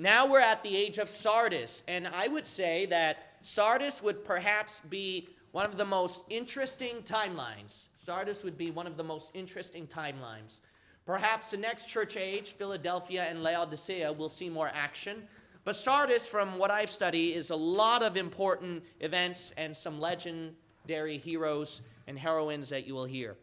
Now we're at the age of Sardis, and I would say that Sardis would perhaps be one of the most interesting timelines. Sardis would be one of the most interesting timelines. Perhaps the next church age, Philadelphia and Laodicea, will see more action. But Sardis, from what I've studied, is a lot of important events and some legendary heroes and heroines that you will hear.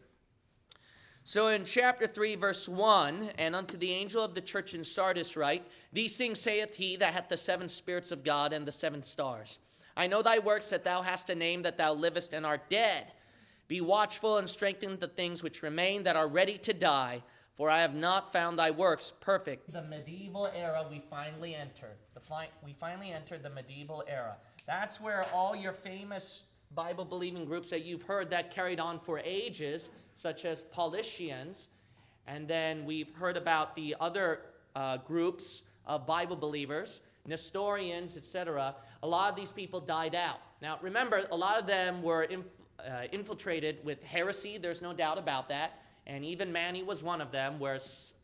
So in chapter 3, verse 1, and unto the angel of the church in Sardis write, These things saith he that hath the 7 spirits of God and the 7 stars. I know thy works, that thou hast a name, that thou livest and art dead. Be watchful and strengthen the things which remain that are ready to die, for I have not found thy works perfect. The medieval era we finally entered. We finally entered the medieval era. That's where all your famous Bible-believing groups that you've heard that carried on for ages, such as Paulicians, and then we've heard about the other groups of Bible believers, Nestorians, etc. A lot of these people died out. Now, remember, a lot of them were infiltrated with heresy. There's no doubt about that. And even Manny was one of them, where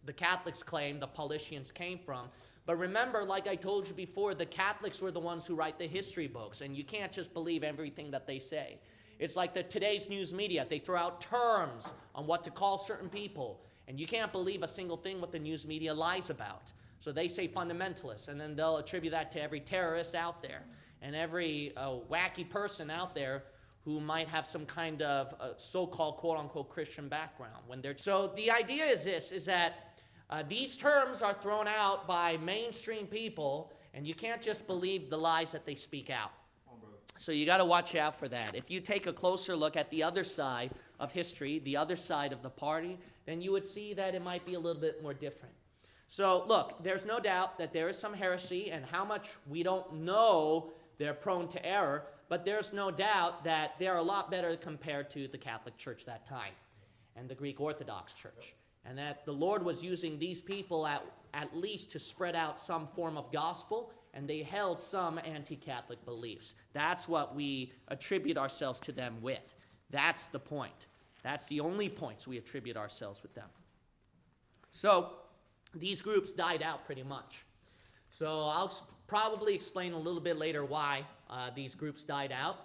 the Catholics claim the Paulicians came from. But remember, like I told you before, the Catholics were the ones who write the history books, and you can't just believe everything that they say. It's like today's news media. They throw out terms on what to call certain people, and you can't believe a single thing what the news media lies about. So they say fundamentalists, and then they'll attribute that to every terrorist out there and every wacky person out there who might have some kind of so-called quote-unquote Christian background. So the idea is this, is that these terms are thrown out by mainstream people, and you can't just believe the lies that they speak out. So you got to watch out for that. If you take a closer look at the other side of history, the other side of the party, then you would see that it might be a little bit more different. So look, there's no doubt that there is some heresy, and how much we don't know they're prone to error, but there's no doubt that they're a lot better compared to the Catholic Church that time and the Greek Orthodox Church, and that the Lord was using these people at least to spread out some form of gospel, and they held some anti-Catholic beliefs. That's what we attribute ourselves to them with. That's the point. That's the only points we attribute ourselves with them. So these groups died out pretty much. So I'll probably explain a little bit later why these groups died out,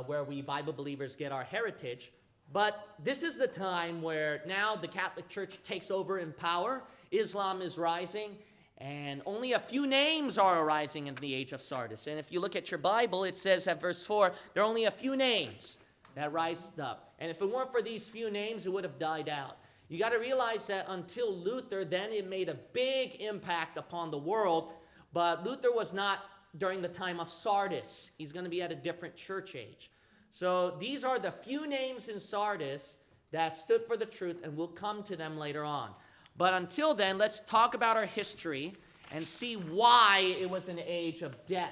where we Bible believers get our heritage. But this is the time where now the Catholic Church takes over in power. Islam is rising, and only a few names are arising in the age of Sardis. And if you look at your Bible, it says at verse 4, there are only a few names that rise up. And if it weren't for these few names, it would have died out. You got to realize that until Luther, then it made a big impact upon the world. But Luther was not during the time of Sardis. He's going to be at a different church age. So these are the few names in Sardis that stood for the truth, and we'll come to them later on. But until then, let's talk about our history and see why it was an age of death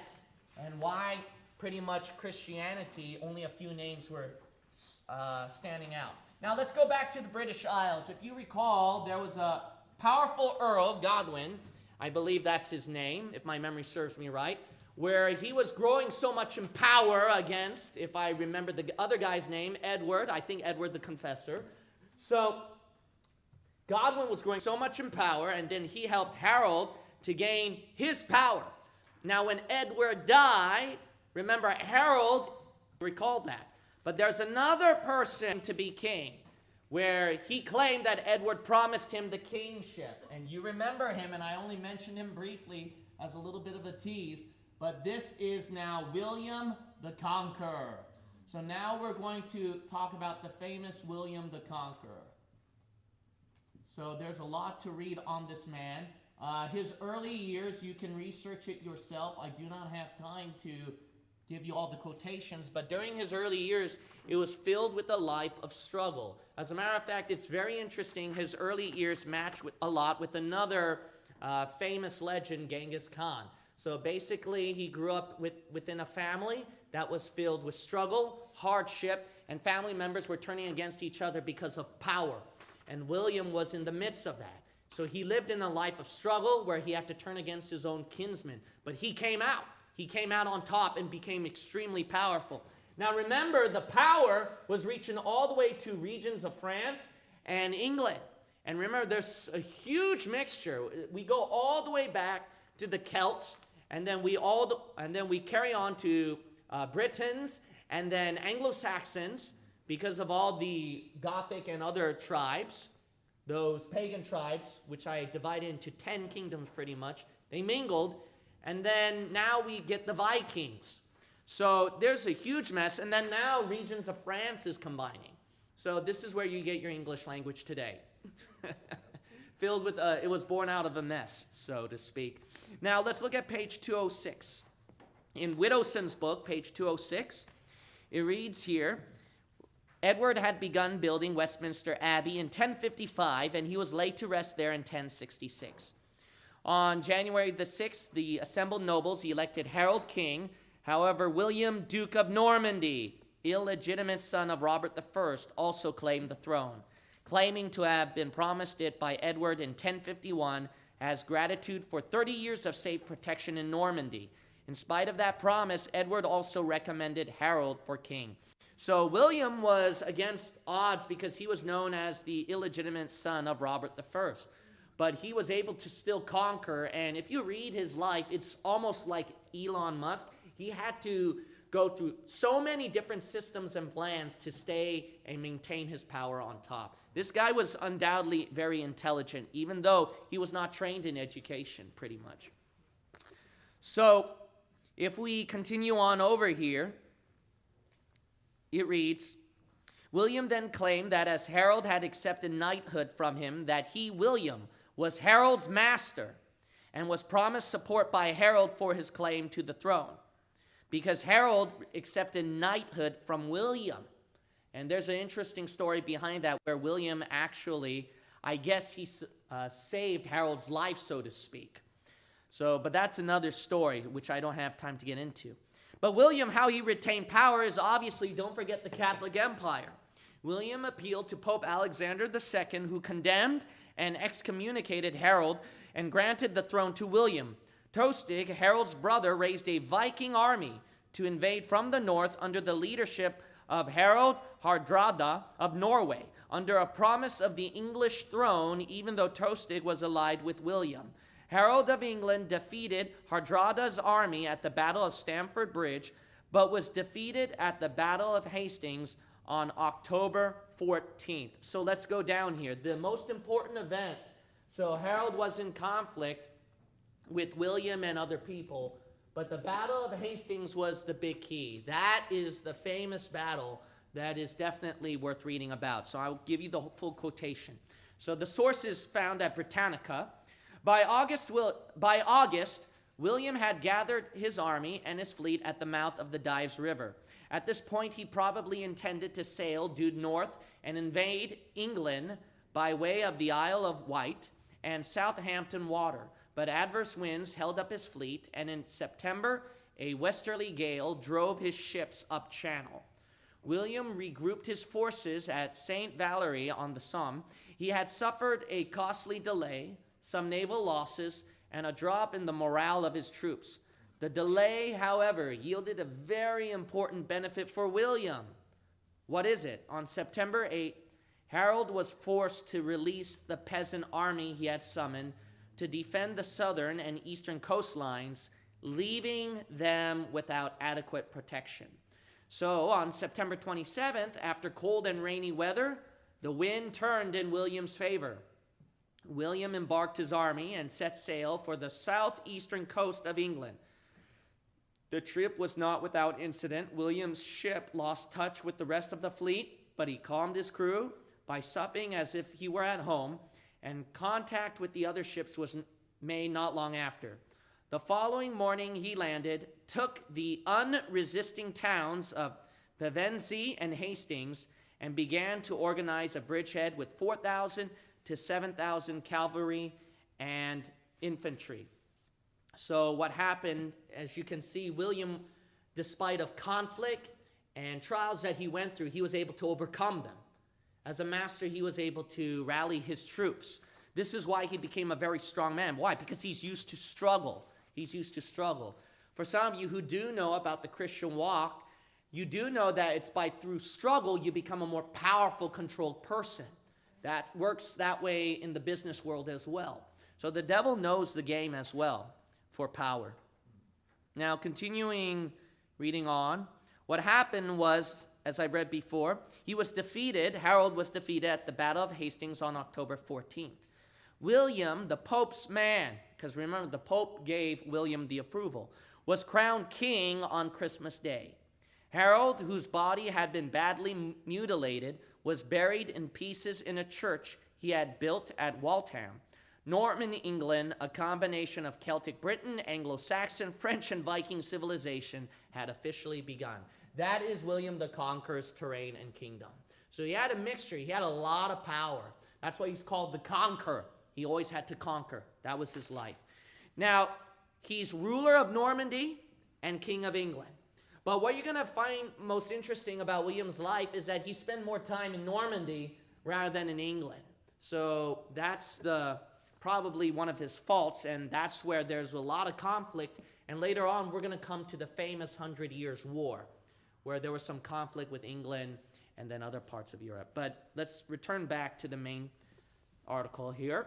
and why pretty much Christianity, only a few names were standing out. Now let's go back to the British Isles. If you recall, there was a powerful Earl, Godwin, I believe that's his name, if my memory serves me right, where he was growing so much in power against, if I remember the other guy's name, Edward, I think Edward the Confessor. So Godwin was growing so much in power, and then he helped Harold to gain his power. Now when Edward died, remember Harold recalled that. But there's another person to be king, where he claimed that Edward promised him the kingship. And you remember him, and I only mentioned him briefly as a little bit of a tease, but this is now William the Conqueror. So now we're going to talk about the famous William the Conqueror. So there's a lot to read on this man. His early years, you can research it yourself. I do not have time to give you all the quotations, but during his early years, it was filled with a life of struggle. As a matter of fact, it's very interesting. His early years match a lot with another famous legend, Genghis Khan. So basically, he grew up within a family that was filled with struggle, hardship, and family members were turning against each other because of power. And William was in the midst of that. So he lived in a life of struggle where he had to turn against his own kinsmen. But he came out. He came out on top and became extremely powerful. Now remember, the power was reaching all the way to regions of France and England. And remember, there's a huge mixture. We go all the way back to the Celts, and then we carry on to Britons, and then Anglo-Saxons, because of all the Gothic and other tribes, those pagan tribes, which I divide into 10 kingdoms pretty much, they mingled, and then now we get the Vikings. So there's a huge mess, and then now regions of France is combining. So this is where you get your English language today. Filled with, it was born out of a mess, so to speak. Now let's look at page 206. In Widowson's book, page 206, it reads here, Edward had begun building Westminster Abbey in 1055, and he was laid to rest there in 1066. On January the 6th, the assembled nobles elected Harold king. However, William, Duke of Normandy, illegitimate son of Robert I, also claimed the throne, claiming to have been promised it by Edward in 1051 as gratitude for 30 years of safe protection in Normandy. In spite of that promise, Edward also recommended Harold for king. So William was against odds because he was known as the illegitimate son of Robert I. But he was able to still conquer, and if you read his life, it's almost like Elon Musk. He had to go through so many different systems and plans to stay and maintain his power on top. This guy was undoubtedly very intelligent, even though he was not trained in education, pretty much. So if we continue on over here, it reads, William then claimed that as Harold had accepted knighthood from him, that he, William, was Harold's master and was promised support by Harold for his claim to the throne, because Harold accepted knighthood from William. And there's an interesting story behind that where William actually, I guess he saved Harold's life, so to speak. But that's another story, which I don't have time to get into. But William, how he retained power is obviously, don't forget the Catholic Empire. William appealed to Pope Alexander II, who condemned and excommunicated Harold and granted the throne to William. Tostig, Harold's brother, raised a Viking army to invade from the north under the leadership of Harald Hardrada of Norway, under a promise of the English throne, even though Tostig was allied with William. Harold of England defeated Hardrada's army at the Battle of Stamford Bridge, but was defeated at the Battle of Hastings on October 14th. So let's go down here. The most important event. So Harold was in conflict with William and other people, but the Battle of Hastings was the big key. That is the famous battle that is definitely worth reading about. So I'll give you the full quotation. So the source is found at Britannica. By August, William had gathered his army and his fleet at the mouth of the Dives River. At this point, he probably intended to sail due north and invade England by way of the Isle of Wight and Southampton Water. But adverse winds held up his fleet, and in September, a westerly gale drove his ships up channel. William regrouped his forces at St. Valery on the Somme. He had suffered a costly delay, some naval losses, and a drop in the morale of his troops. The delay, however, yielded a very important benefit for William. What is it? On September 8, Harold was forced to release the peasant army he had summoned to defend the southern and eastern coastlines, leaving them without adequate protection. So on September 27th, after cold and rainy weather, the wind turned in William's favor. William embarked his army and set sail for the southeastern coast of England. The trip was not without incident. William's ship lost touch with the rest of the fleet, but he calmed his crew by supping as if he were at home, and contact with the other ships was made not long after. The following morning he landed, took the unresisting towns of Pevensey and Hastings, and began to organize a bridgehead with 4,000 to 7,000 cavalry and infantry. So what happened, as you can see, William, despite of conflict and trials that he went through, he was able to overcome them. As a master, he was able to rally his troops. This is why he became a very strong man. Why? Because he's used to struggle. He's used to struggle. For some of you who do know about the Christian walk, you do know that it's through struggle you become a more powerful, controlled person. That works that way in the business world as well. So the devil knows the game as well. for power. Now, continuing reading on, what happened was, as I read before, Harold was defeated at the Battle of Hastings on October 14th. William, the Pope's man, because remember, the Pope gave William the approval, was crowned king on Christmas Day. Harold, whose body had been badly mutilated, was buried in pieces in a church he had built at Waltham. Norman England, a combination of Celtic Britain, Anglo-Saxon, French, and Viking civilization, had officially begun. That is William the Conqueror's terrain and kingdom. So he had a mixture. He had a lot of power. That's why he's called the Conqueror. He always had to conquer. That was his life. Now, he's ruler of Normandy and king of England. But what you're going to find most interesting about William's life is that he spent more time in Normandy rather than in England. So that's probably one of his faults, and that's where there's a lot of conflict. And later on, we're going to come to the famous 100 Years' War, where there was some conflict with England and then other parts of Europe. But let's return back to the main article here.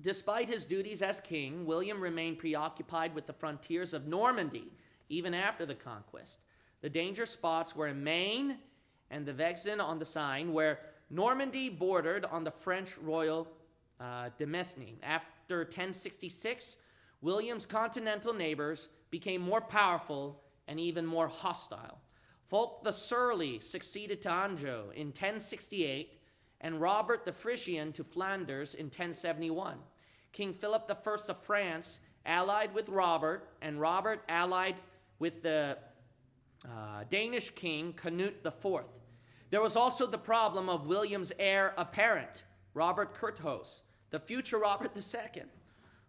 Despite his duties as king, William remained preoccupied with the frontiers of Normandy, even after the conquest. The danger spots were in Maine and the Vexin on the Seine, where Normandy bordered on the French royal demesne. After 1066, William's continental neighbors became more powerful and even more hostile. Fulk the Surly succeeded to Anjou in 1068, and Robert the Frisian to Flanders in 1071. King Philip I of France allied with Robert, and Robert allied with the Danish king Canute IV. There was also the problem of William's heir apparent, Robert Curthose, the future Robert II,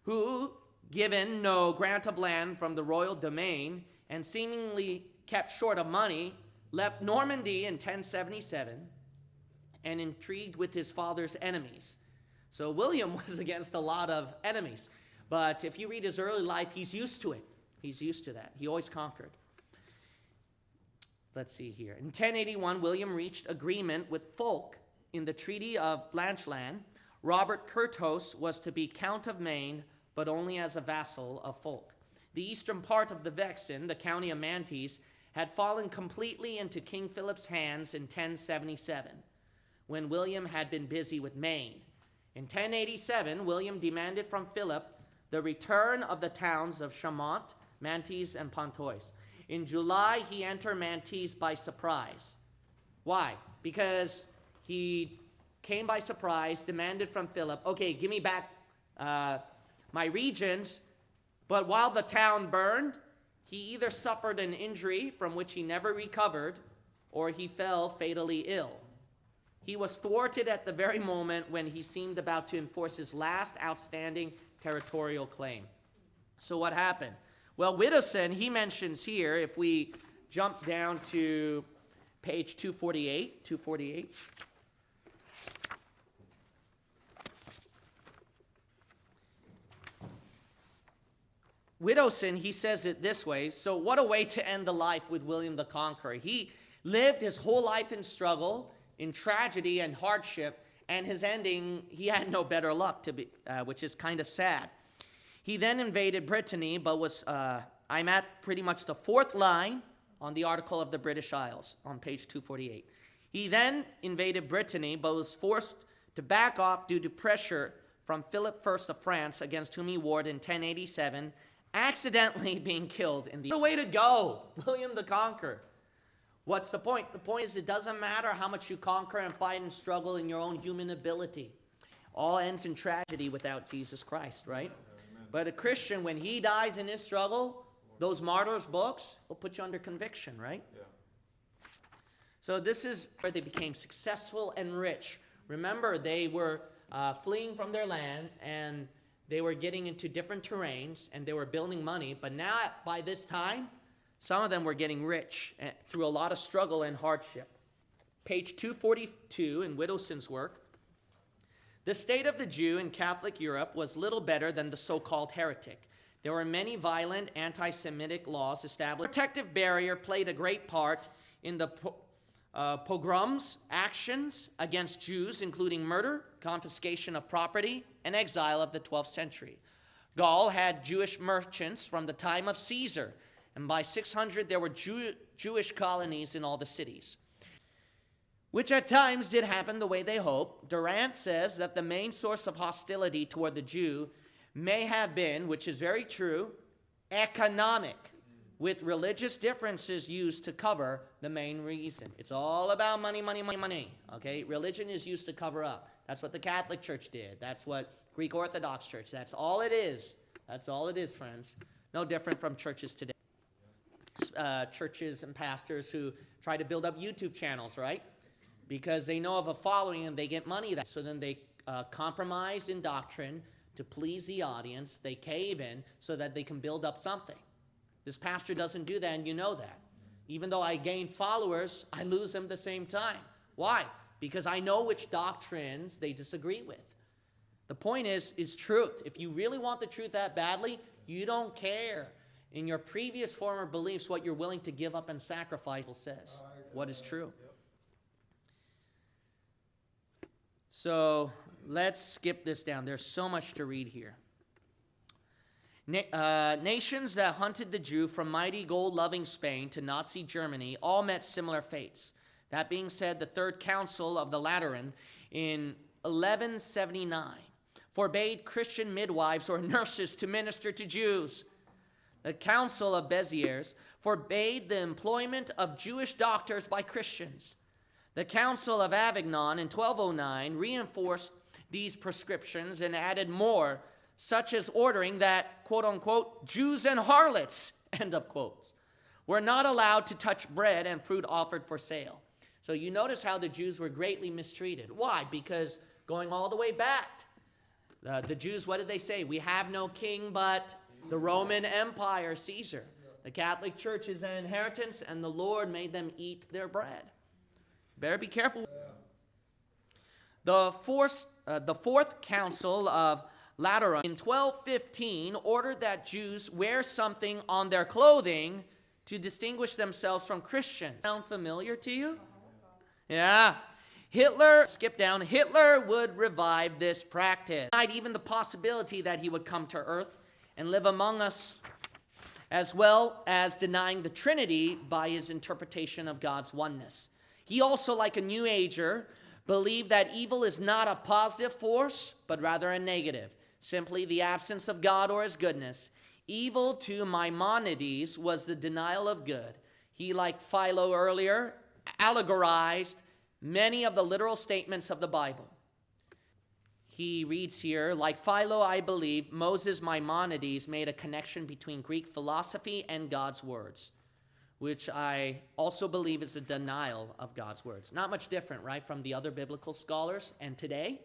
who, given no grant of land from the royal domain and seemingly kept short of money, left Normandy in 1077 and intrigued with his father's enemies. So William was against a lot of enemies. But if you read his early life, he's used to it. He's used to that. He always conquered. Let's see here. In 1081, William reached agreement with Fulk in the Treaty of Blanchland. Robert Curthose was to be Count of Maine, but only as a vassal of Fulk. The eastern part of the Vexin, the county of Mantes, had fallen completely into King Philip's hands in 1077, when William had been busy with Maine. In 1087, William demanded from Philip the return of the towns of Chaumont, Mantes, and Pontoise. In July, he entered Mantes by surprise. Why? Because he came by surprise, demanded from Philip, okay, give me back my regions. But while the town burned, he either suffered an injury from which he never recovered, or he fell fatally ill. He was thwarted at the very moment when he seemed about to enforce his last outstanding territorial claim. So what happened? Well, Widdowson, he mentions here, if we jump down to page 248. Widdowson, he says it this way. So what a way to end the life with William the Conqueror. He lived his whole life in struggle, in tragedy and hardship, and his ending, he had no better luck, which is kind of sad. He then invaded Brittany, but I'm at pretty much the fourth line on the article of the British Isles on page 248. He then invaded Brittany, but was forced to back off due to pressure from Philip I of France, against whom he warred in 1087, accidentally being killed in the... What a way to go, William the Conqueror. What's the point? The point is, it doesn't matter how much you conquer and fight and struggle in your own human ability. All ends in tragedy without Jesus Christ, right? Amen. But a Christian, when he dies in his struggle, those martyrs' books will put you under conviction, right? Yeah. So this is where they became successful and rich. Remember, they were fleeing from their land, and they were getting into different terrains, and they were building money. But now, by this time, some of them were getting rich through a lot of struggle and hardship. Page 242 in Widdowson's work. The state of the Jew in Catholic Europe was little better than the so-called heretic. There were many violent anti-Semitic laws established. Protective barrier played a great part in the pogroms, actions against Jews, including murder, confiscation of property, and exile of the 12th century. Gaul had Jewish merchants from the time of Caesar, and by 600 there were Jewish colonies in all the cities, which at times did happen the way they hoped. Durant says that the main source of hostility toward the Jew may have been, which is very true, economic, with religious differences used to cover the main reason. It's all about money, money, money, money. Okay? Religion is used to cover up. That's what the Catholic Church did. That's what Greek Orthodox Church. That's all it is. That's all it is, friends. No different from churches today. Churches and pastors who try to build up YouTube channels, right? Because they know of a following and they get money. So then they compromise in doctrine to please the audience. They cave in so that they can build up something. This pastor doesn't do that, and you know that. Even though I gain followers, I lose them at the same time. Why? Because I know which doctrines they disagree with. The point is truth. If you really want the truth that badly, you don't care in your previous former beliefs what you're willing to give up and sacrifice says. What is true. So let's skip this down. There's so much to read here. Nations that hunted the Jew from mighty gold-loving Spain to Nazi Germany all met similar fates. That being said, the Third Council of the Lateran in 1179 forbade Christian midwives or nurses to minister to Jews. The Council of Béziers forbade the employment of Jewish doctors by Christians. The Council of Avignon in 1209 reinforced these prescriptions and added more, such as ordering that, quote-unquote, Jews and harlots, end of quotes, were not allowed to touch bread and fruit offered for sale. So you notice how the Jews were greatly mistreated. Why? Because going all the way back, the Jews, what did they say? We have no king but the Roman Empire, Caesar. The Catholic Church is an inheritance, and the Lord made them eat their bread. Better be careful. The Fourth Council of Lateran in 1215 ordered that Jews wear something on their clothing to distinguish themselves from Christians. Sound familiar to you? Yeah. Hitler would revive this practice. Denied even the possibility that he would come to earth and live among us, as well as denying the Trinity by his interpretation of God's oneness. He also, like a New Ager, believed that evil is not a positive force, but rather a negative, simply the absence of God or his goodness. Evil to Maimonides was the denial of good. He, like Philo earlier, allegorized many of the literal statements of the Bible. He reads here, like Philo, I believe, Moses Maimonides made a connection between Greek philosophy and God's words, which I also believe is a denial of God's words. Not much different, right, from the other biblical scholars. And today,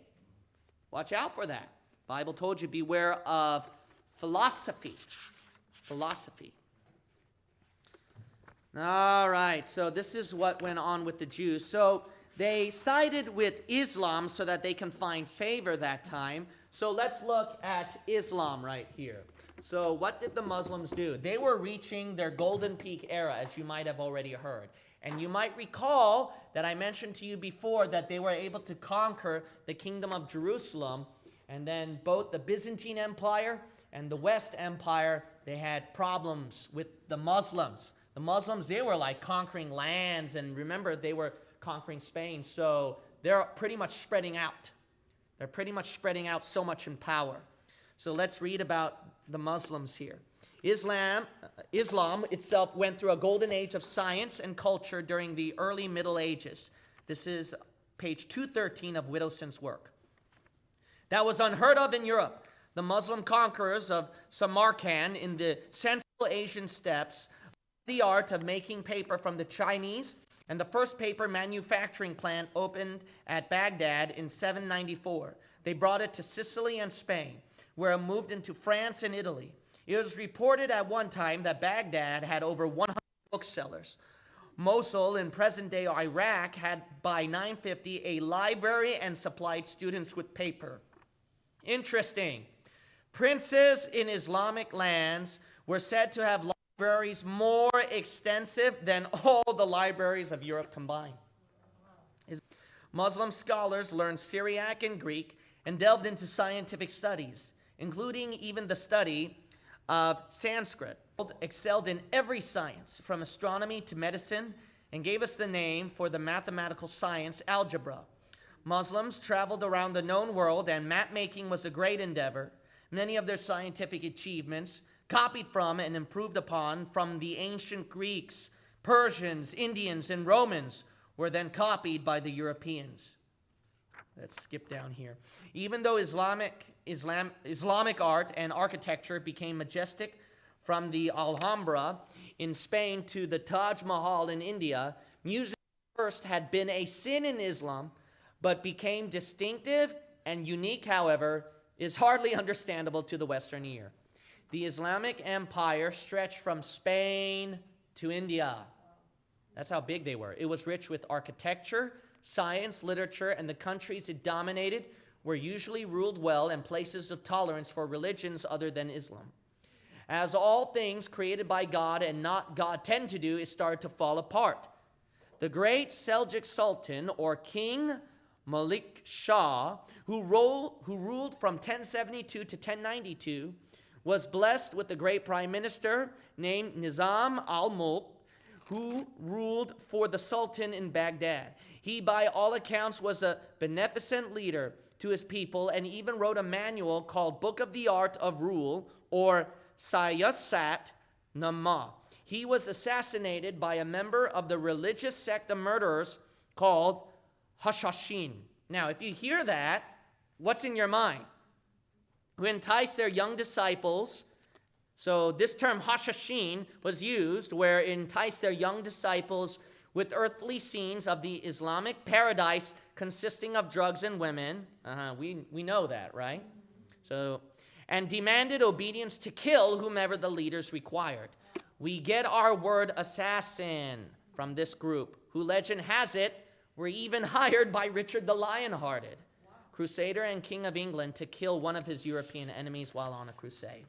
watch out for that. The Bible told you, beware of philosophy. Philosophy. All right, so this is what went on with the Jews. So they sided with Islam so that they can find favor that time. So let's look at Islam right here. So what did the Muslims do? They were reaching their golden peak era, as you might have already heard. And you might recall that I mentioned to you before that they were able to conquer the kingdom of Jerusalem. And then both the Byzantine Empire and the West Empire, they had problems with the Muslims. The Muslims, they were like conquering lands. And remember, they were conquering Spain. So they're pretty much spreading out. They're pretty much spreading out so much in power. So let's read about the Muslims here. Islam itself went through a golden age of science and culture during the early Middle Ages. This is page 213 of Whittoson's work. That was unheard of in Europe. The Muslim conquerors of Samarkand in the Central Asian steppes, the art of making paper from the Chinese, and the first paper manufacturing plant opened at Baghdad in 794. They brought it to Sicily and Spain, where it moved into France and Italy. It was reported at one time that Baghdad had over 100 booksellers. Mosul in present-day Iraq had, by 950, a library and supplied students with paper. Interesting. Princes in Islamic lands were said to have libraries more extensive than all the libraries of Europe combined. Muslim scholars learned Syriac and Greek and delved into scientific studies. including even the study of Sanskrit. Excelled in every science, from astronomy to medicine, and gave us the name for the mathematical science, algebra. Muslims traveled around the known world, and map-making was a great endeavor. Many of their scientific achievements, copied from and improved upon from the ancient Greeks, Persians, Indians, and Romans, were then copied by the Europeans. Let's skip down here. Even though Islamic art and architecture became majestic, from the Alhambra in Spain to the Taj Mahal in India, music first had been a sin in Islam, but became distinctive and unique, however, is hardly understandable to the Western ear. The Islamic Empire stretched from Spain to India. That's how big they were. It was rich with architecture, science, literature, and the countries it dominated were usually ruled well and places of tolerance for religions other than Islam. As all things created by God and not God tend to do, it started to fall apart. The great Seljuk Sultan, or King Malik Shah, who ruled from 1072 to 1092, was blessed with a great prime minister named Nizam al-Mulk, who ruled for the Sultan in Baghdad. He, by all accounts, was a beneficent leader to his people and even wrote a manual called Book of the Art of Rule, or Siyasat Nama. He was assassinated by a member of the religious sect of murderers called Hashashin. Now, if you hear that, what's in your mind? Who enticed their young disciples. So this term Hashashin was used where it enticed their young disciples with earthly scenes of the Islamic paradise consisting of drugs and women. We know that, right? And demanded obedience to kill whomever the leaders required. We get our word assassin from this group, who legend has it were even hired by Richard the Lionhearted, crusader and king of England, to kill one of his European enemies while on a crusade.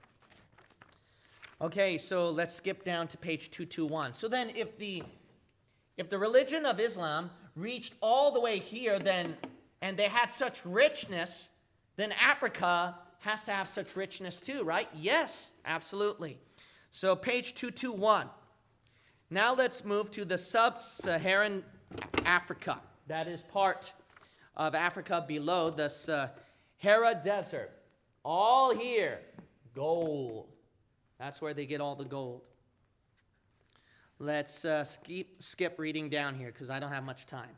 Okay, so let's skip down to page 221. So then if the religion of Islam reached all the way here, and they had such richness, then Africa has to have such richness too, right? Yes, absolutely. So page 221. Now let's move to the sub-Saharan Africa. That is part of Africa below the Sahara Desert. All here, gold. That's where they get all the gold. Let's skip reading down here because I don't have much time.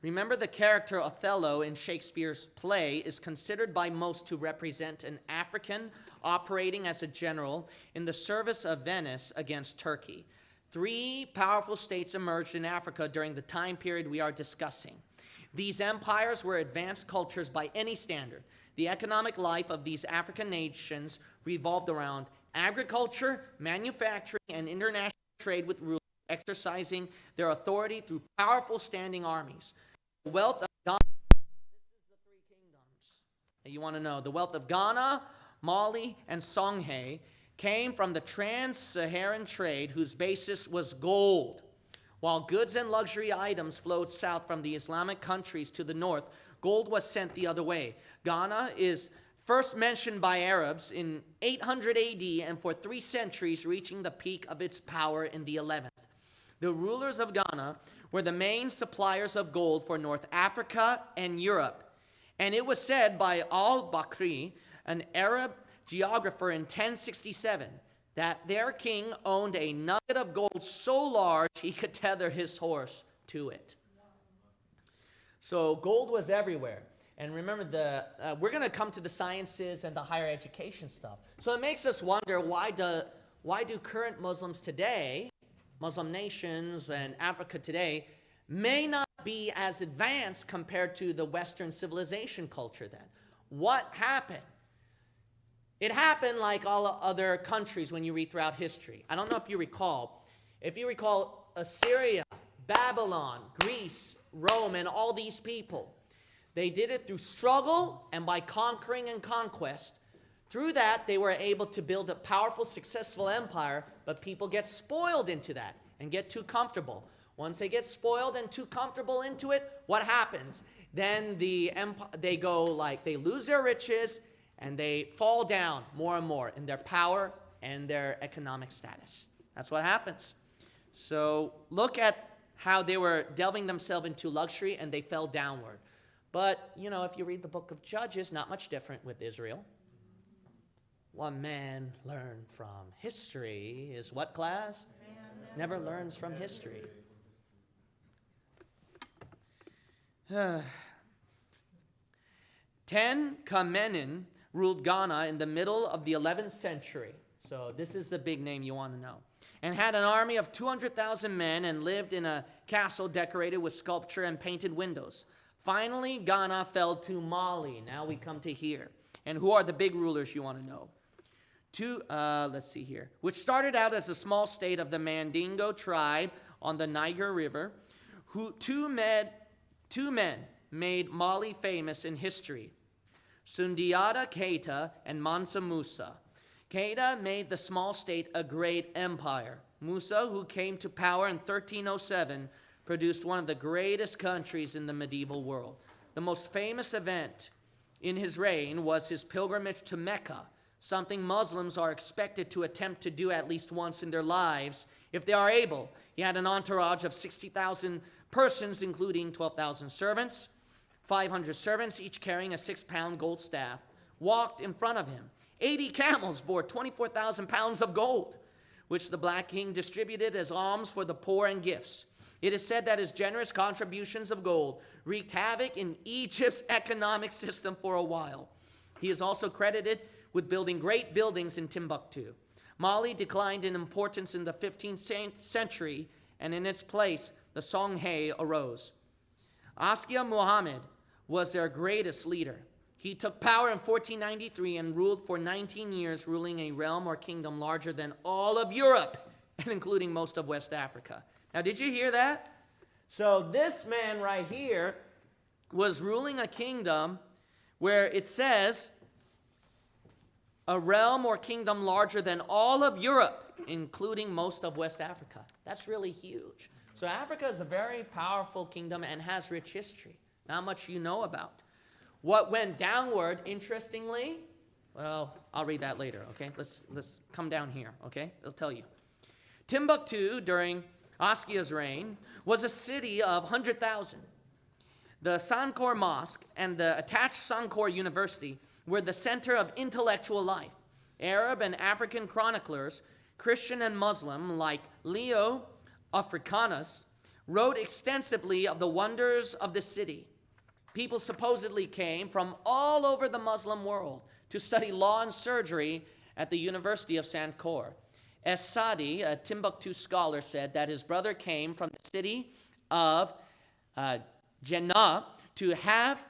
Remember, the character Othello in Shakespeare's play is considered by most to represent an African operating as a general in the service of Venice against Turkey. 3 powerful states emerged in Africa during the time period we are discussing. These empires were advanced cultures by any standard. The economic life of these African nations revolved around agriculture, manufacturing, and international trade with rulers exercising their authority through powerful standing armies. The wealth of Ghana, this is the 3 kingdoms that you want to know. The wealth of Ghana, Mali, and Songhay came from the trans-Saharan trade whose basis was gold. While goods and luxury items flowed south from the Islamic countries to the north, gold was sent the other way. Ghana is first mentioned by Arabs in 800 AD and for 3 centuries reaching the peak of its power in the 11th. The rulers of Ghana were the main suppliers of gold for North Africa and Europe. And it was said by al-Bakri, an Arab geographer in 1067, that their king owned a nugget of gold so large he could tether his horse to it. So gold was everywhere. And remember, we're going to come to the sciences and the higher education stuff. So it makes us wonder, why do current Muslims today, Muslim nations and Africa today, may not be as advanced compared to the Western civilization culture then? What happened? It happened like all other countries when you read throughout history. I don't know if you recall. If you recall, Assyria, Babylon, Greece, Rome, and all these people, they did it through struggle and by conquering and conquest. Through that, they were able to build a powerful, successful empire, but people get spoiled into that and get too comfortable. Once they get spoiled and too comfortable into it, what happens? Then they lose their riches, and they fall down more and more in their power and their economic status. That's what happens. So look at how they were delving themselves into luxury and they fell downward. But, if you read the book of Judges, not much different with Israel. One man learned from history is what class? Never learns from history. Ten-Kamenin ruled Ghana in the middle of the 11th century. So this is the big name you want to know. And had an army of 200,000 men and lived in a castle decorated with sculpture and painted windows. Finally, Ghana fell to Mali. Now we come to here. And who are the big rulers you want to know? Let's see here. Which started out as a small state of the Mandingo tribe on the Niger River. Two men made Mali famous in history. Sundiata Keita and Mansa Musa. Keita made the small state a great empire. Musa, who came to power in 1307, produced one of the greatest countries in the medieval world. The most famous event in his reign was his pilgrimage to Mecca, something Muslims are expected to attempt to do at least once in their lives if they are able. He had an entourage of 60,000 persons, including 12,000 servants. 500 servants, each carrying a 6-pound gold staff, walked in front of him. 80 camels bore 24,000 pounds of gold, which the Black King distributed as alms for the poor and gifts. It is said that his generous contributions of gold wreaked havoc in Egypt's economic system for a while. He is also credited with building great buildings in Timbuktu. Mali declined in importance in the 15th century, and in its place, the Songhai arose. Askia Muhammad was their greatest leader. He took power in 1493 and ruled for 19 years, ruling a realm or kingdom larger than all of Europe, and including most of West Africa. Now, did you hear that? So this man right here was ruling a kingdom where it says a realm or kingdom larger than all of Europe, including most of West Africa. That's really huge. So Africa is a very powerful kingdom and has rich history. Not much you know about. What went downward, interestingly, well, I'll read that later, okay? Let's come down here, okay? It'll tell you. Timbuktu, during Askia's reign, was a city of 100,000. The Sankor Mosque and the attached Sankor University were the center of intellectual life. Arab and African chroniclers, Christian and Muslim, like Leo Africanus, wrote extensively of the wonders of the city. People supposedly came from all over the Muslim world to study law and surgery at the University of Sankor. Es-Sadi, a Timbuktu scholar, said that his brother came from the city of Jannah to have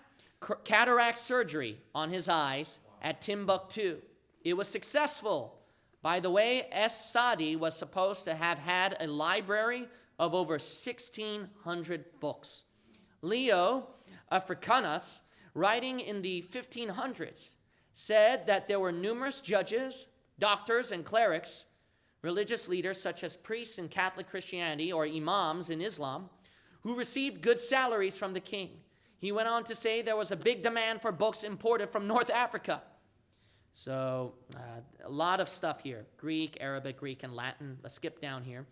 cataract surgery on his eyes at Timbuktu. It was successful. By the way, Es-Sadi was supposed to have had a library of over 1,600 books. Leo Africanus, writing in the 1500s, said that there were numerous judges, doctors, and clerics, religious leaders such as priests in Catholic Christianity or imams in Islam, who received good salaries from the king. He went on to say there was a big demand for books imported from North Africa. So a lot of stuff here. Greek, Arabic, Greek, and Latin. Let's skip down here.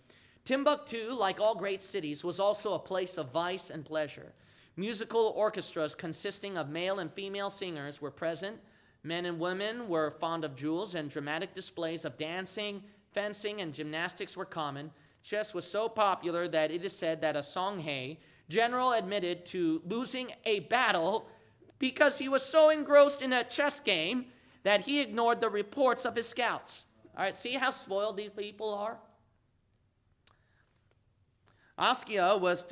Timbuktu, like all great cities, was also a place of vice and pleasure. Musical orchestras consisting of male and female singers were present. Men and women were fond of jewels, and dramatic displays of dancing, fencing, and gymnastics were common. Chess was so popular that it is said that a Songhai general admitted to losing a battle because he was so engrossed in a chess game that he ignored the reports of his scouts. All right, see how spoiled these people are? Askia was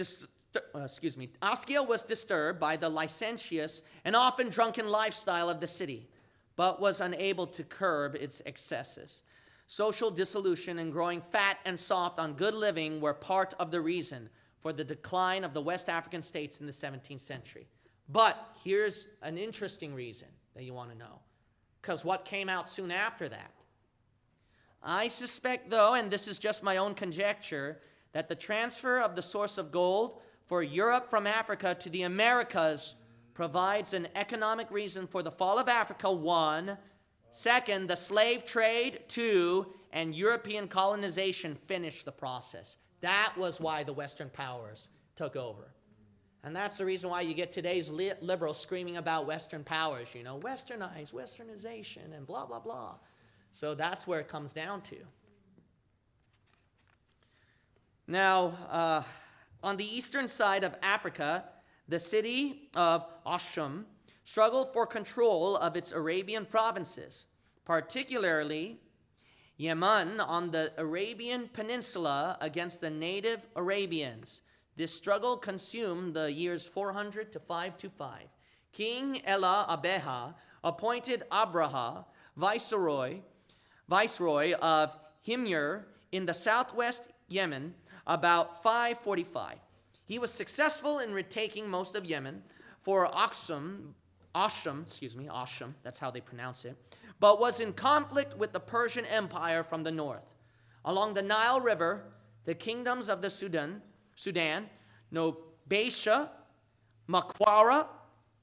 disturbed by the licentious and often drunken lifestyle of the city, but was unable to curb its excesses. Social dissolution and growing fat and soft on good living were part of the reason for the decline of the West African states in the 17th century. But here's an interesting reason that you want to know, because what came out soon after that? I suspect, though, and this is just my own conjecture, that the transfer of the source of gold for Europe from Africa to the Americas provides an economic reason for the fall of Africa, 1. Second, the slave trade, 2. And European colonization finished the process. That was why the Western powers took over. And that's the reason why you get today's liberals screaming about Western powers, westernize, westernization, and blah, blah, blah. So that's where it comes down to. Now, on the eastern side of Africa, the city of Ashum struggled for control of its Arabian provinces, particularly Yemen on the Arabian Peninsula against the native Arabians. This struggle consumed the years 400 to 525. King Ella Abeha appointed Abraha viceroy of Himyar in the southwest Yemen about 545. He was successful in retaking most of Yemen, for Ashum, that's how they pronounce it, but was in conflict with the Persian Empire from the north. Along the Nile River, the kingdoms of the Sudan, Nobasha, Makwara,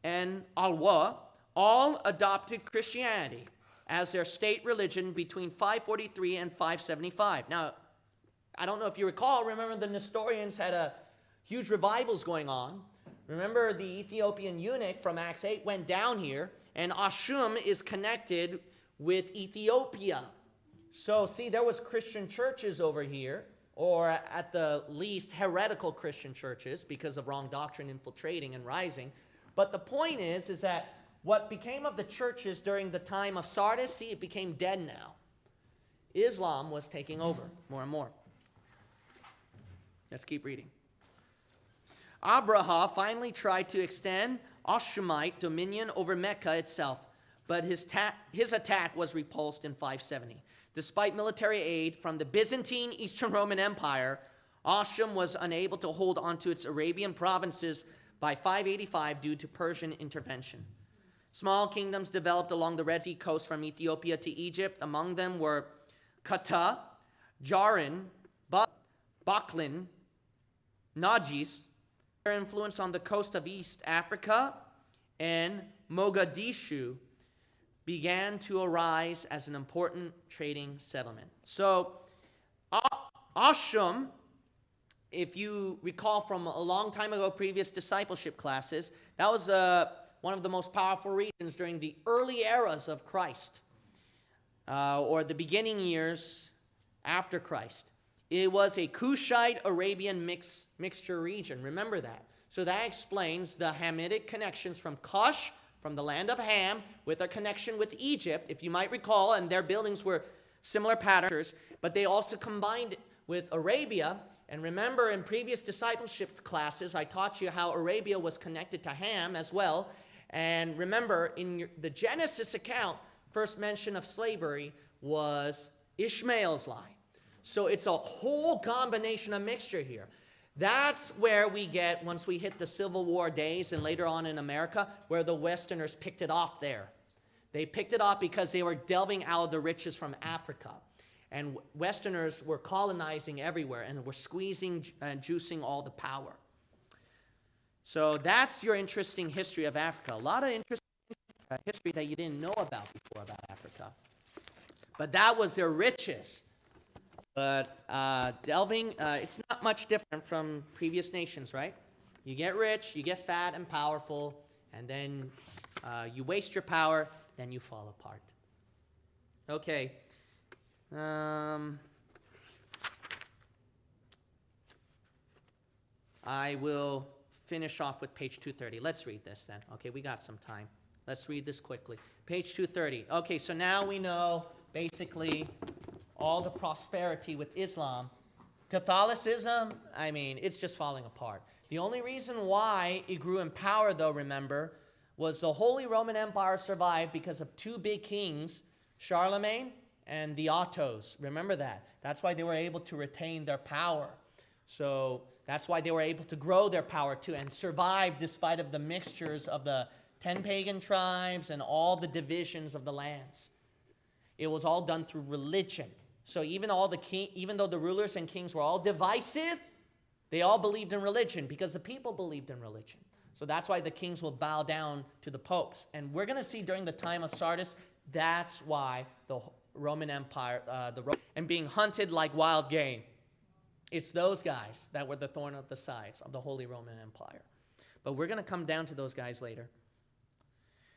and Alwa all adopted Christianity as their state religion between 543 and 575. Now, I don't know if you recall, remember the Nestorians had a huge revivals going on. Remember the Ethiopian eunuch from Acts 8 went down here, and Ashum is connected with Ethiopia. So see, there was Christian churches over here, or at the least heretical Christian churches because of wrong doctrine infiltrating and rising. But the point is that what became of the churches during the time of Sardis, see, it became dead now. Islam was taking over more and more. Let's keep reading. Abraha finally tried to extend Ashumite dominion over Mecca itself, but his attack was repulsed in 570. Despite military aid from the Byzantine Eastern Roman Empire, Ashum was unable to hold onto its Arabian provinces by 585 due to Persian intervention. Small kingdoms developed along the Red Sea coast from Ethiopia to Egypt. Among them were Kata, Jarin, Baklin, Najis, their influence on the coast of East Africa, and Mogadishu began to arise as an important trading settlement. So, Ashum, if you recall from a long time ago, previous discipleship classes, that was one of the most powerful regions during the early eras of Christ, or the beginning years after Christ. It was a Cushite Arabian mixture region. Remember that. So that explains the Hamitic connections from Cush, from the land of Ham, with a connection with Egypt, if you might recall, and their buildings were similar patterns, but they also combined with Arabia. And remember, in previous discipleship classes, I taught you how Arabia was connected to Ham as well. And remember, in the Genesis account, first mention of slavery was Ishmael's line. So it's a whole combination of mixture here. That's where we get, once we hit the Civil War days and later on in America, where the Westerners picked it off there. They picked it off because they were delving out of the riches from Africa. And Westerners were colonizing everywhere and were squeezing and juicing all the power. So that's your interesting history of Africa. A lot of interesting history that you didn't know about before about Africa. But that was their riches. But it's not much different from previous nations, right? You get rich, you get fat and powerful, and then you waste your power, then you fall apart. Okay. I will finish off with page 230. Let's read this then. Okay, we got some time. Let's read this quickly. Page 230. Okay, so now we know basically all the prosperity with Islam. Catholicism, I mean, it's just falling apart. The only reason why it grew in power, though, remember, was the Holy Roman Empire survived because of two big kings, Charlemagne and the Ottos. Remember that. That's why they were able to retain their power. So that's why they were able to grow their power too and survive despite of the mixtures of the 10 pagan tribes and all the divisions of the lands. It was all done through religion. So even though the rulers and kings were all divisive, they all believed in religion because the people believed in religion. So that's why the kings will bow down to the popes. And we're going to see during the time of Sardis, that's why the Roman Empire, and being hunted like wild game. It's those guys that were the thorn of the sides of the Holy Roman Empire. But we're going to come down to those guys later.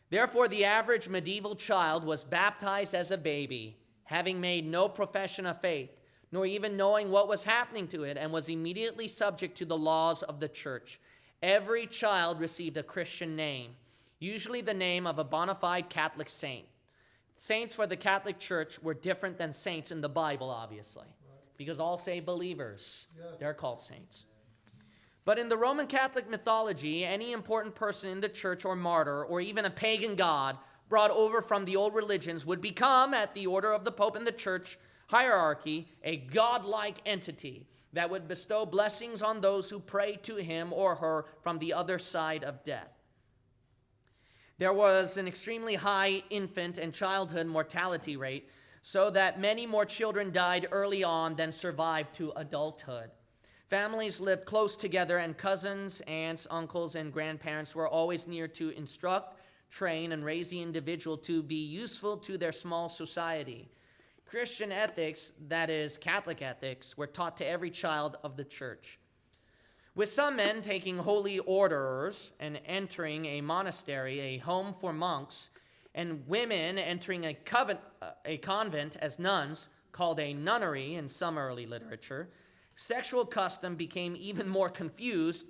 Therefore, the average medieval child was baptized as a baby, having made no profession of faith, nor even knowing what was happening to it, and was immediately subject to the laws of the church. Every child received a Christian name, usually the name of a bona fide Catholic saint. Saints for the Catholic Church were different than saints in the Bible, obviously, because all saved believers, they're called saints. But in the Roman Catholic mythology, any important person in the church or martyr, or even a pagan god brought over from the old religions would become, at the order of the Pope and the church hierarchy, a godlike entity that would bestow blessings on those who pray to him or her from the other side of death. There was an extremely high infant and childhood mortality rate, so that many more children died early on than survived to adulthood. Families lived close together, and cousins, aunts, uncles, and grandparents were always near to instruct, train, and raise the individual to be useful to their small society. Christian ethics, that is, Catholic ethics, were taught to every child of the church. With some men taking holy orders and entering a monastery, a home for monks, and women entering a convent as nuns, called a nunnery in some early literature, sexual custom became even more confused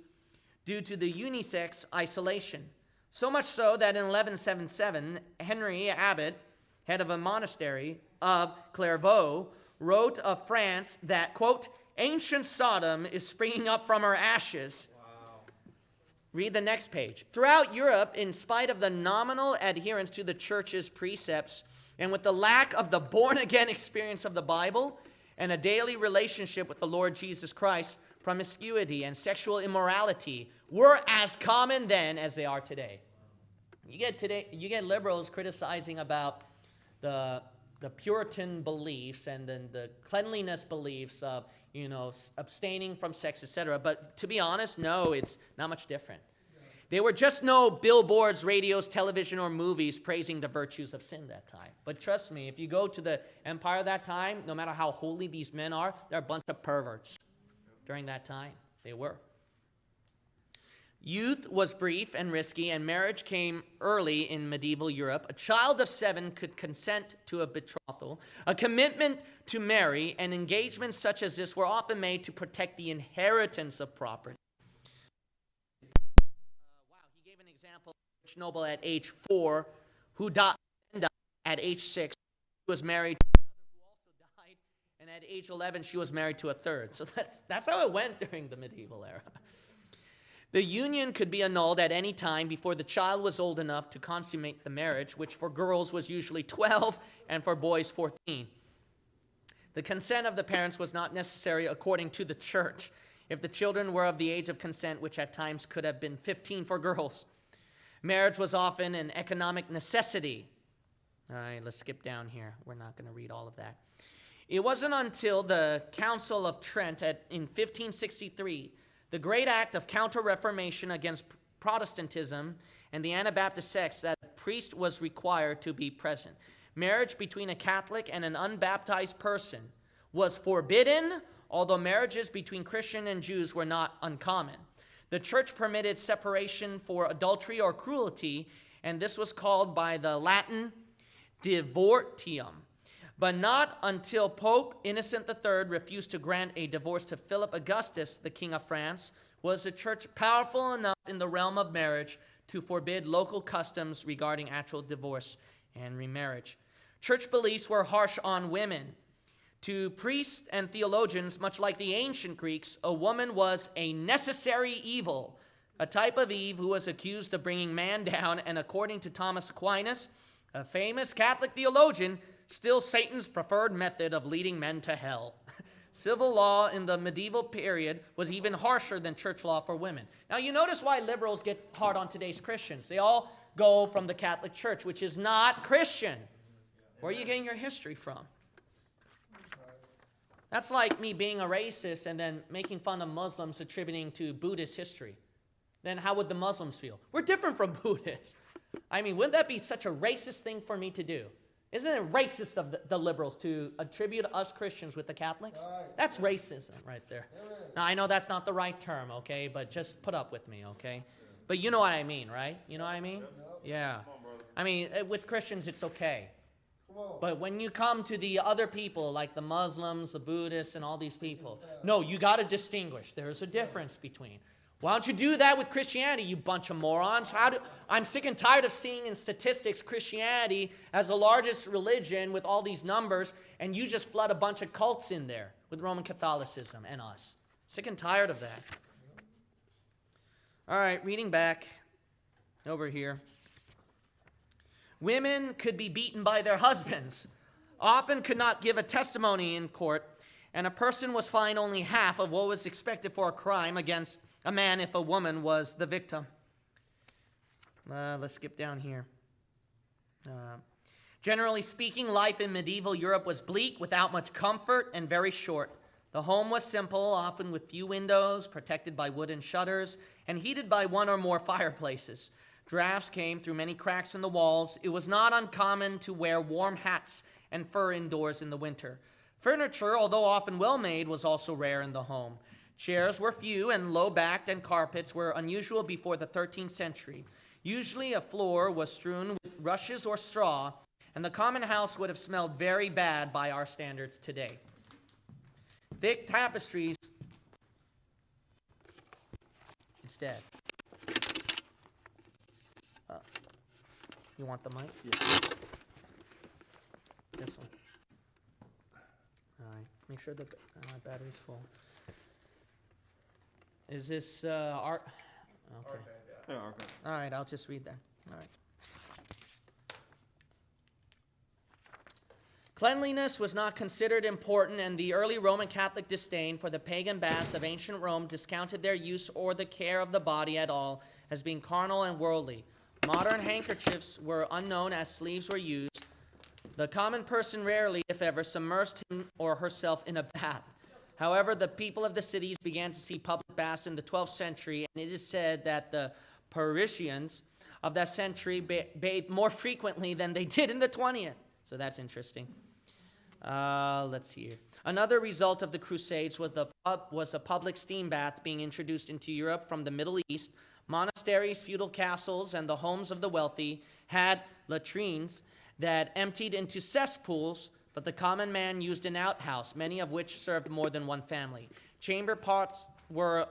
due to the unisex isolation. So much so that in 1177, Henry Abbot, head of a monastery of Clairvaux, wrote of France that, quote, ancient Sodom is springing up from her ashes. Wow. Read the next page. Throughout Europe, in spite of the nominal adherence to the church's precepts, and with the lack of the born-again experience of the Bible and a daily relationship with the Lord Jesus Christ, promiscuity and sexual immorality were as common then as they are today. You get liberals criticizing about the Puritan beliefs and then the cleanliness beliefs of, abstaining from sex, etc. But to be honest, no, it's not much different. There were just no billboards, radios, television, or movies praising the virtues of sin that time. But trust me, if you go to the empire that time, no matter how holy these men are, they're a bunch of perverts. During that time, they were. Youth was brief and risky, and marriage came early in medieval Europe. A child of 7 could consent to a betrothal. A commitment to marry and engagements such as this were often made to protect the inheritance of property. He gave an example of a rich noble at age 4 who died at age 6. She was married to another who also died, and at age 11 she was married to a third. So that's how it went during the medieval era. The union could be annulled at any time before the child was old enough to consummate the marriage, which for girls was usually 12 and for boys 14. The consent of the parents was not necessary according to the church if the children were of the age of consent, which at times could have been 15 for girls. Marriage was often an economic necessity. All right, let's skip down here. We're not going to read all of that. It wasn't until the Council of Trent in 1563, the great act of counter-reformation against Protestantism and the Anabaptist sects, that a priest was required to be present. Marriage between a Catholic and an unbaptized person was forbidden, although marriages between Christian and Jews were not uncommon. The church permitted separation for adultery or cruelty, and this was called by the Latin divortium. But not until Pope Innocent III refused to grant a divorce to Philip Augustus, the King of France, was the church powerful enough in the realm of marriage to forbid local customs regarding actual divorce and remarriage. Church beliefs were harsh on women. To priests and theologians, much like the ancient Greeks, a woman was a necessary evil, a type of Eve who was accused of bringing man down, and according to Thomas Aquinas, a famous Catholic theologian, still Satan's preferred method of leading men to hell. Civil law in the medieval period was even harsher than church law for women. Now you notice why liberals get hard on today's Christians. They all go from the Catholic Church, which is not Christian. Where are you getting your history from? That's like me being a racist and then making fun of Muslims attributing to Buddhist history. then how would the Muslims feel? We're different from Buddhists. I mean, wouldn't that be such a racist thing for me to do? Isn't it racist of the liberals to attribute us Christians with the Catholics? That's racism right there. Now, I know that's not the right term, okay? But just put up with me, okay? But you know what I mean, right? You know what I mean? Yeah. I mean, with Christians, it's okay. But when you come to the other people, like the Muslims, the Buddhists, and all these people, no, you got to distinguish. There's a difference between. Why don't you do that with Christianity, you bunch of morons? I'm sick and tired of seeing in statistics Christianity as the largest religion with all these numbers, and you just flood a bunch of cults in there with Roman Catholicism and us. Sick and tired of that. All right, reading back over here. Women could be beaten by their husbands, often could not give a testimony in court, and a person was fined only half of what was expected for a crime against a man if a woman was the victim. Let's skip down here. Generally speaking, life in medieval Europe was bleak, without much comfort, and very short. The home was simple, often with few windows, protected by wooden shutters, and heated by one or more fireplaces. Drafts came through many cracks in the walls. It was not uncommon to wear warm hats and fur indoors in the winter. Furniture, although often well-made, was also rare in the home. Chairs were few and low-backed, and carpets were unusual before the 13th century. Usually a floor was strewn with rushes or straw, and the common house would have smelled very bad by our standards today. Thick tapestries instead. You want the mic? Yeah. This one. All right. Make sure that my battery's full. Is this art? Okay. Yeah, okay. All right, I'll just read that. All right. Cleanliness was not considered important, and the early Roman Catholic disdain for the pagan baths of ancient Rome discounted their use or the care of the body at all as being carnal and worldly. Modern handkerchiefs were unknown as sleeves were used. The common person rarely, if ever, submersed him or herself in a bath. However, the people of the cities began to see public baths in the 12th century, and it is said that the Parisians of that century bathed more frequently than they did in the 20th. So that's interesting. Let's see here. Another result of the Crusades was a public steam bath being introduced into Europe from the Middle East. Monasteries, feudal castles, and the homes of the wealthy had latrines that emptied into cesspools, but the common man used an outhouse, many of which served more than one family. Chamber pots were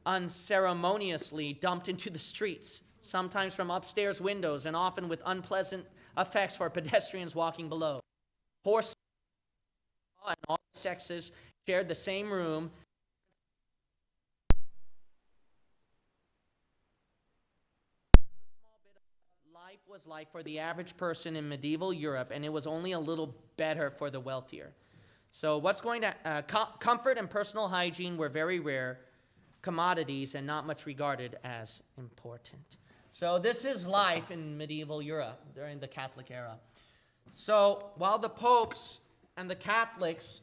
unceremoniously dumped into the streets, sometimes from upstairs windows, and often with unpleasant effects for pedestrians walking below. Horses and all sexes shared the same room. Life was like for the average person in medieval Europe, and it was only a little better for the wealthier. So what's going to comfort and personal hygiene were very rare commodities and not much regarded as important. So this is life in medieval Europe during the Catholic era. So while the popes and the Catholics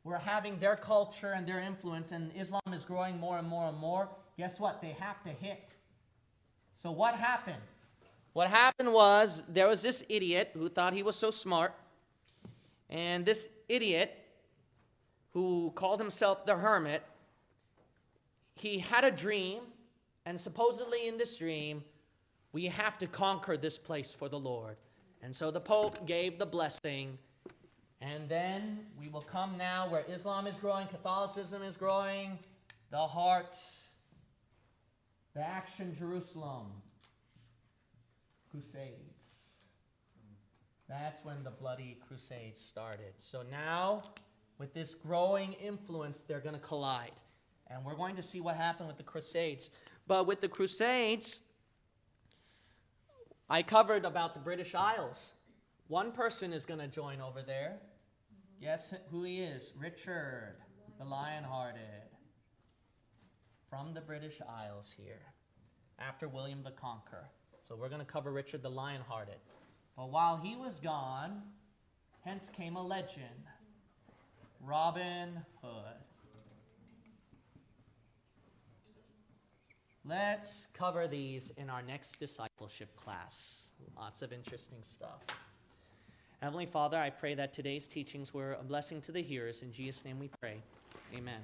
were having their culture and their influence, and Islam is growing more and more and more, guess what? They have to hit. So what happened? What happened was there was this idiot who thought he was so smart, and this idiot who called himself the hermit, he had a dream, and supposedly in this dream, we have to conquer this place for the Lord. And so the Pope gave the blessing, and then we will come now where Islam is growing, Catholicism is growing, the heart, the action, Jerusalem, Crusades. That's when the bloody Crusades started. So now, with this growing influence, they're going to collide. And we're going to see what happened with the Crusades. But with the Crusades, I covered about the British Isles. One person is going to join over there. Guess who he is? Richard, the Lion-Hearted. From the British Isles here, after William the Conqueror. So we're going to cover Richard the Lion-Hearted. But while he was gone, hence came a legend, Robin Hood. Let's cover these in our next discipleship class. Lots of interesting stuff. Heavenly Father, I pray that today's teachings were a blessing to the hearers. In Jesus' name we pray. Amen.